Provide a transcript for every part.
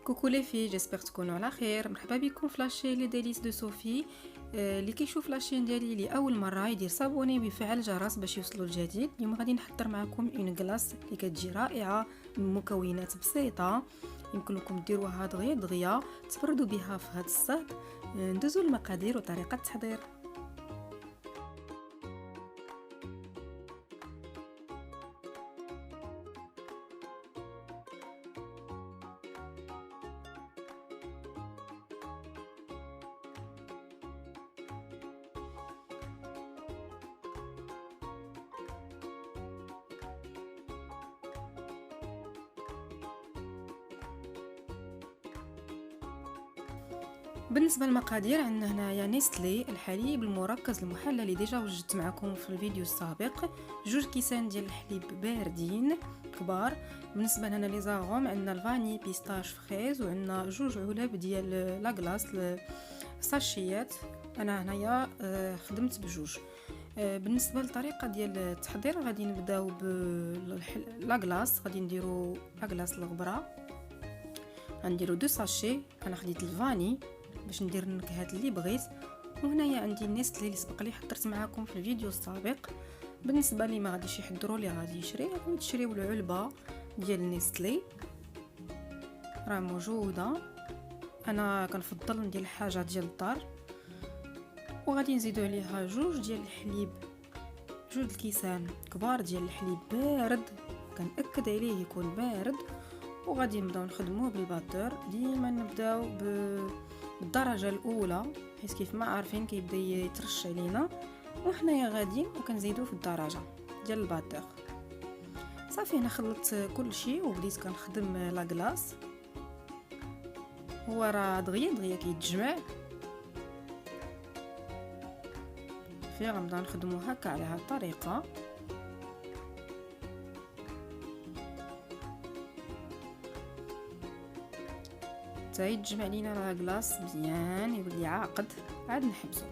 كوكو لي في، جيسبر تكونوا على خير. مرحبا بكم في لاشين لي ديليس دو صوفي. اللي كيشوف لاشين ديالي لاول مره يدير صابوني ويفعل الجرس باش يوصلوا الجديد. اليوم غادي نحضر معكم اون كلاص اللي كتجي رائعه من مكونات بسيطه، يمكن لكم ديروها دغيا دغيا تفردوا بها في هذا الصهد. ندوزوا المقادير وطريقه التحضير. بالنسبه للمقادير عندنا هنايا نيستلي الحليب المركز المحلى اللي ديجا وجدت معكم في الفيديو السابق، 2 كيسان ديال الحليب باردين كبار. بالنسبه لهنا لي زاغوم عندنا الفاني بيستاش فريز، وعندنا 2 علب ديال لاكلاص ساشيات. انا هنايا خدمت بجوج. بالنسبه للطريقه ديال التحضير غادي نبداو بلاكلاص. غادي نديرو لاكلاص الغبره، غنديرو 2 ساشي. انا خديت الفاني باش ندير النكهات اللي بغيت، وهنايا عندي النيستلي اللي سبق لي حضرت معكم في الفيديو السابق. بالنسبه لي ما غاديش يحضروا لي غادي تشريو العلبه ديال النيستلي راه موجوده. انا كنفضل ندير حاجه ديال الدار، وغادي نزيدو عليها 2 ديال الحليب، 2 الكيسان كبار ديال الحليب بارد، كنأكد عليه يكون بارد. وغادي نبداو نخدموه بالباتور. ديما نبداو بالدرجه الاولى حيت كيف ما عارفين كيبدا يترش علينا، وحنايا غاديين وكنزيدو في الدرجه ديال الباتور. صافي انا خلطت كل شيء وبديت كنخدم لاكلاص. هو راه دغيا كيتجمع في، غنبدا نخدمو هكا على هاد الطريقه. حتى يتجمع لينا لاكلاص مزيان يولي عاقد، عاد نحبسو.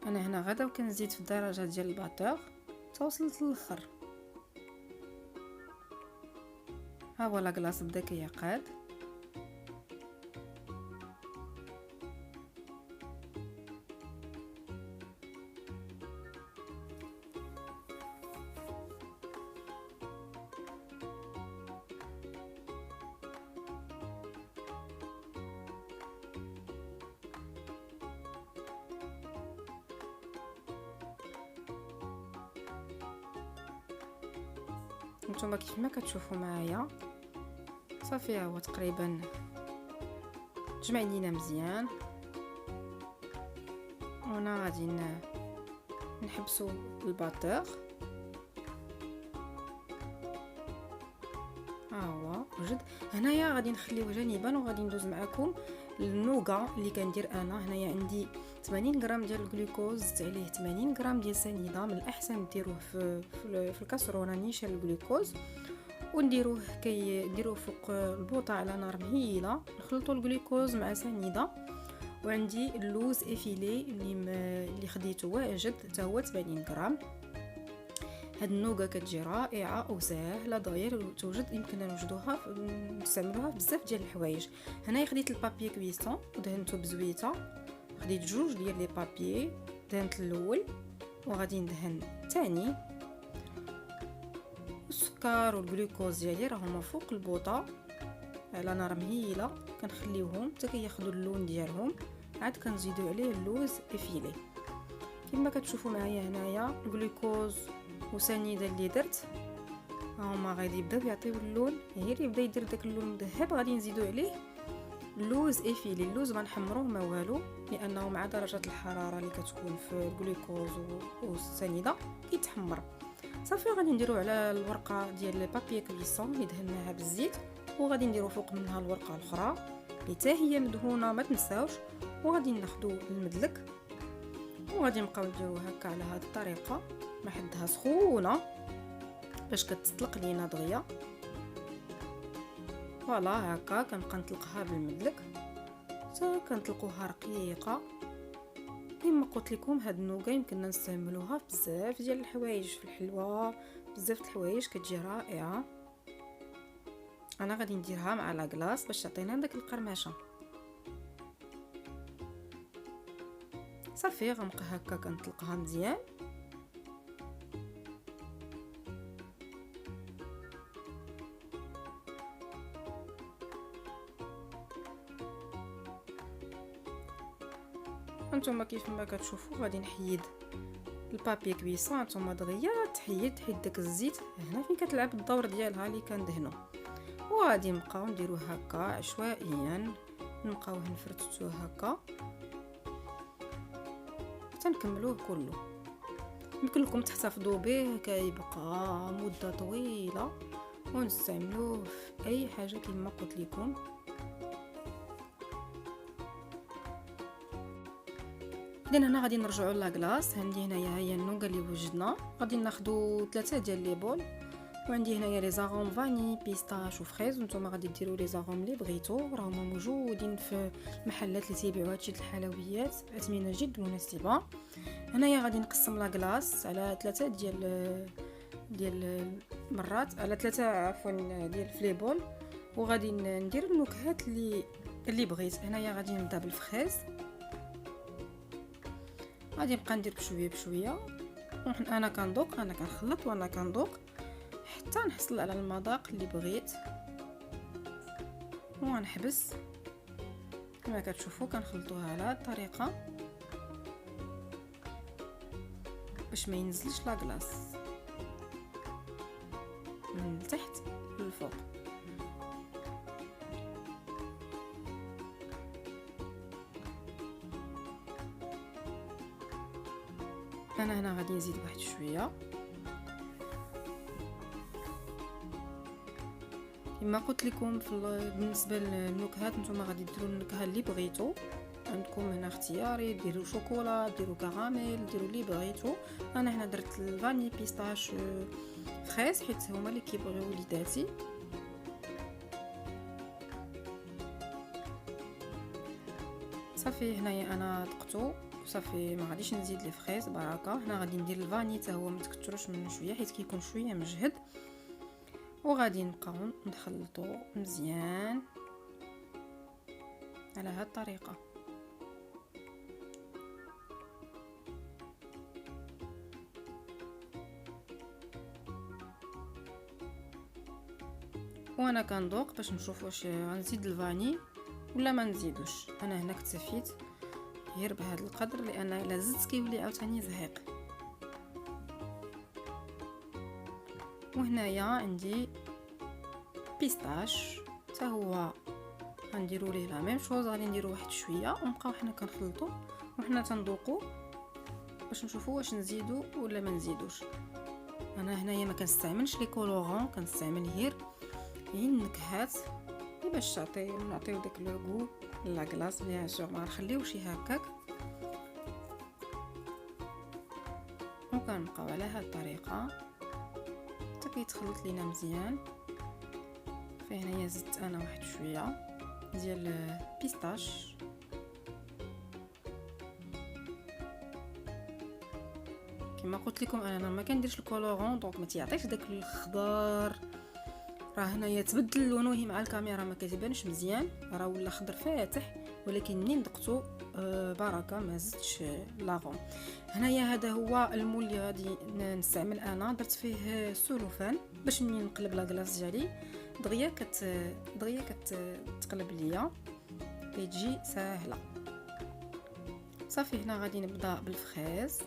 انا هنا غدا وكنزيد في الدرجه ديال الباتور توصلت للاخر. ها هو لاكلاص بدا كيعقد. نتوما كيف ما كتشوفوا معايا صافي هو تقريبا تجمع لينا مزيان. وانا غادي نحبسوا الباتور. ها هو وجد. هنايا غادي نخليوه جانبا وغادي ندوز معكم النوغا اللي كندير انا. هنايا عندي 80 غرام ديال الجلوكوز، زدت عليه 80 غرام ديال سنيده. من الاحسن ديروه في الكاسرونه نيشان الجلوكوز، نديروه فوق البوطه على نار مهيله. نخلطوا الجلوكوز مع سنيده. وعندي اللوز افيلي اللي خديته واجد حتى هو 80 غرام. هاد النوغا كتجي رائعه وسهله دغيا توجد، يمكن نوجدوها نستعملوها بزاف ديال الحوايج. هنايا خديت البابي كويسون ودهنته بزويته. خديت 2 ديال لي بابي، دهنت الاول وغادي ندهن الثاني. السكر والجلوكوز ديالي راهما فوق البوطه على نار مهيله، كنخليوهم حتى كياخذوا اللون ديالهم. عاد كنزيدوا عليه اللوز افيلي كما كتشوفوا معايا. هنايا الجلوكوز وسنيده اللي درت هما غادي يبداو يعطيو اللون، غير يبدا يدير داك اللون المذهب غادي نزيدوا عليه اللوز افيلي. اللوز ما نحمروه ما والو، لانه مع درجه الحراره اللي كتكون في الجلوكوز والسنيده كيتحمر. صافي غادي نديرو على الورقه ديال البابي كويسون اللي دهناها بالزيت، وغادي نديرو فوق منها الورقه الاخرى اللي حتى هي مدهونه ما تنساوش. وغادي ناخذوا المدلك وغادي نبقاو نديرو هكا على هذه الطريقه ما حدها سخونه باش كتطلق لينا دغيا. فوالا هكا كنبقى نطلقها بالمدلك كنطلقوها رقيقه. كما قلت لكم هاد النوغا يمكننا نستعملوها في بزاف ديال الحوايج، في الحلوى بزاف د الحوايج كتجي رائعه. انا غادي نديرها مع لاكلاص باش تعطينا داك القرمشه. صافي غنبقى هكا كنطلقها مزيان. هانتوما كيف ما كتشوفوا غادي نحيد البابي كويسون. هانتوما دغيا تحيد داك الزيت هنا فين كتلعب الدور ديالها اللي كندهنو، وغادي نبقاو نديروه هكا عشوائيا، نبقاو نفرتوه هكا حتى نكملوه كله. يمكن لكم تحتفظوا به كيبقى مده طويله ونستعملوه في اي حاجه كما قلت لكم. اذا هنا غادي نرجعوا لاكلاص. عندي هنايا هي النوغا اللي وجدنا، غادي ناخذوا 3 ديال لي بول، وعندي هنايا لي زاغوم فاني بيستاش وفريز. نتوما غادي ديروا لي زاغوم اللي بغيتو، راهما موجودين في المحلات اللي تيبيعوا هادشي د الحلويات، اثمنه جد مناسبه. هنايا غادي نقسم لاكلاص على 3 ديال مرات، على 3 عفوا ديال فليبول، وغادي ندير النكهات اللي بغيت. هنايا غادي نبدا بالفريز، غادي نبقى ندير بشويه بشويه. انا كنذوق، انا كنخلط وانا كنذوق حتى نحصل على المذاق اللي بغيت، ونحبس. كما كتشوفوا كنخلطوها على هذه الطريقه باش ما ينزلش لاكلاص من التحت للفوق. انا هنا غادي نزيد واحد شويه. كما قلت لكم بالنسبه للنكهات نتوما غادي ديروا النكهه اللي بغيتو، عندكم هنا اختياري، ديروا شوكولا، ديروا كراميل، ديروا اللي بغيتو. انا هنا درت الفاني بيستاش فريز حيت هما اللي كيبغيو وليداتي. صافي هنايا انا دقتو صافي، ما غاديش نزيد لي فريز بركه. هنا غادي ندير الفاني حتى هو ما تكثروش منه شويه حيت كيكون شويه مجهد، وغادي نبقاو نخلطو مزيان على هذه الطريقه. وانا كنذوق باش نشوف واش غنزيد الفاني ولا ما نزيدوش. انا هنا اكتفيت غير بهذا القدر، لان الا زدت كيولي عاوتاني زهيق. وهنايا عندي بيستاش حتى هو غنديروا ليه لا ميم شوز، غادي نديروا واحد شويه ونبقاو حنا كنخلطوا وحنا تنذوقوا باش نشوفوا واش نزيدوا ولا ما نزيدوش. انا هنايا ما كنستعملش لي كولورون، كنستعمل غير النكهات باش نعطيو داك لو غو لاكلاص. بيان سور ما نخليوش هكاك، وكنبقاو على هذه الطريقه حتى كيتخلط لينا مزيان. فهنايا زدت انا واحد شويه ديال بيستاش. كما قلت لكم انا ما كنديرش الكولورون، دونك ما تيعطيش داك الخضر. راه هنايا تبدل لونه مع الكاميرا ما كتبانش مزيان، راه ولا خضر فاتح، ولكن منين دقتو بركه ما زدتش لاغون. هنايا هذا هو المول اللي غادي نستعمل. انا درت فيه سلوفان باش منين نقلب لاكلاص ديالي دغيا كتقلب ليا، كتجي ساهله. صافي هنا غادي نبدا بالفريز،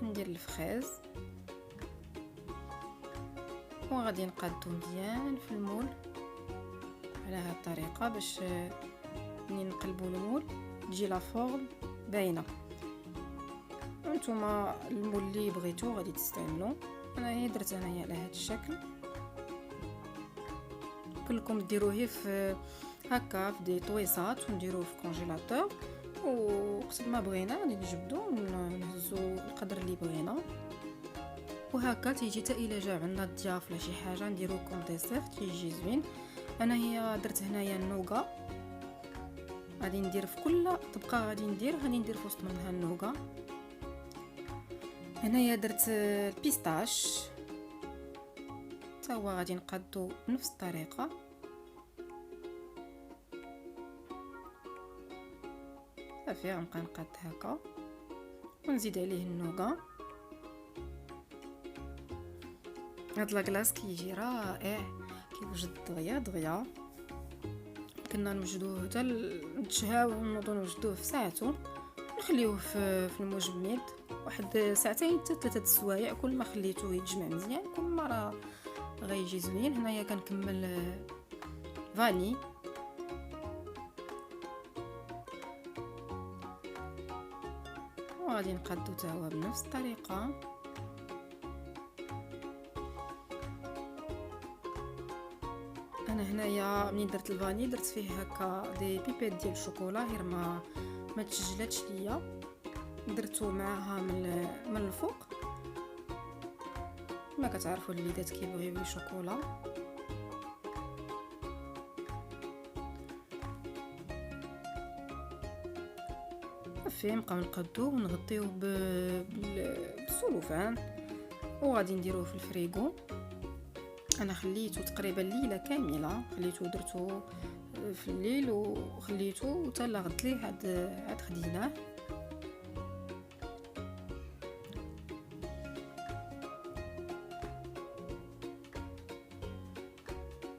ندير الفريز وغادي نقادو مزيان في المول على هذه الطريقه باش منين نقلبوا المول تجي لا فورم باينه. نتوما المول اللي بغيتو غادي تستعملوا. انا هي درت انايا على هذا الشكل، كلكم ديروه في هكا في دي طويصات ونديروه في كونجيلاتور، وقت ما بغينا غادي نجبدو ونهزو القدر اللي بغينا. وهكا تيجي حتى الا جا عندنا الضياف ولا شي حاجه نديروه كوم ديسير تيجي زوين. انا هي درت هنايا النوغا، غادي ندير في كل طبقه غادي ندير في وسط منها النوغا. هنايا درت البيستاش حتى هو غادي نقادو بنفس الطريقه. صافي غنبقى نقاد هكا ونزيد عليه النوغا. هاد لاكلاص كيجي رائع، كيوجد دغيا دغيا. كنا نوجدوه حتى نتشهاو ونوضو نوجدوه في ساعته، نخليوه في المجمد واحد ساعتين حتى 3 سوايع. كل ما خليتوه يتجمع مزيان كل ما راه غيجي زوين. هنايا كنكمل فاني. وغادي نقادو حتى هو بنفس الطريقه. انا هنايا منين درت الفاني درت فيه هكا دي بيبيت ديال الشوكولا، غير ما تسجلاتش ليا، درتو معاها من الفوق. ما كتعرفوا الوليدات كيبغيو الشوكولا. صافي نبقاو نقادوه ونغطيوه بالسلوفان وغادي نديروه في الفريغو. انا خليته تقريبا ليله كامله، خليته درته في الليل وخليته حتى غد ليه عاد خديناه.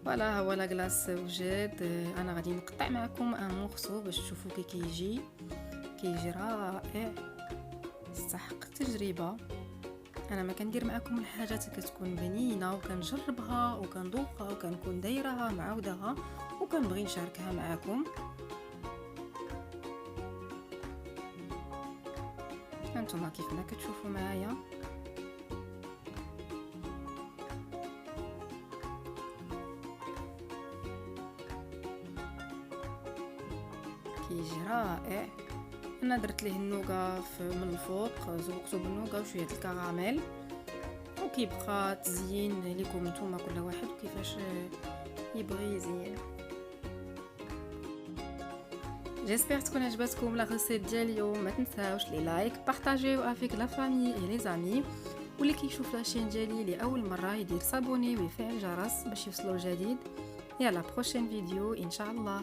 فوالا هو لاكلاص وجد. انا غادي نقطع معكم ان مورسو باش تشوفوا كيجي رائع، يستحق التجربه. انا ما كندير معكم الحاجات كتكون بنينه وكنجربها وكنذوقها وكنكون دايرها معاودها وكنبغي نشاركها معكم. هانتوما كيف ما كتشوفوا معايا كيجي رائع. انا درت ليه النوغا من الفوق، زوقته بالنوغا وشويه الكراميل، وكيبقى تزيين لكم نتوما كل واحد وكيفاش يبغي يزين. جيسبر تكون عجبتكم لا ريسيت ديال اليوم. ما تنساوش لي لايك، بارطاجيو افيك لا فامي اي لي زامي، واللي كيشوف لاشين ديالي لاول مره يدير صابوني ويفعل الجرس باش يوصلوا الجديد. يلا بروشين فيديو ان شاء الله.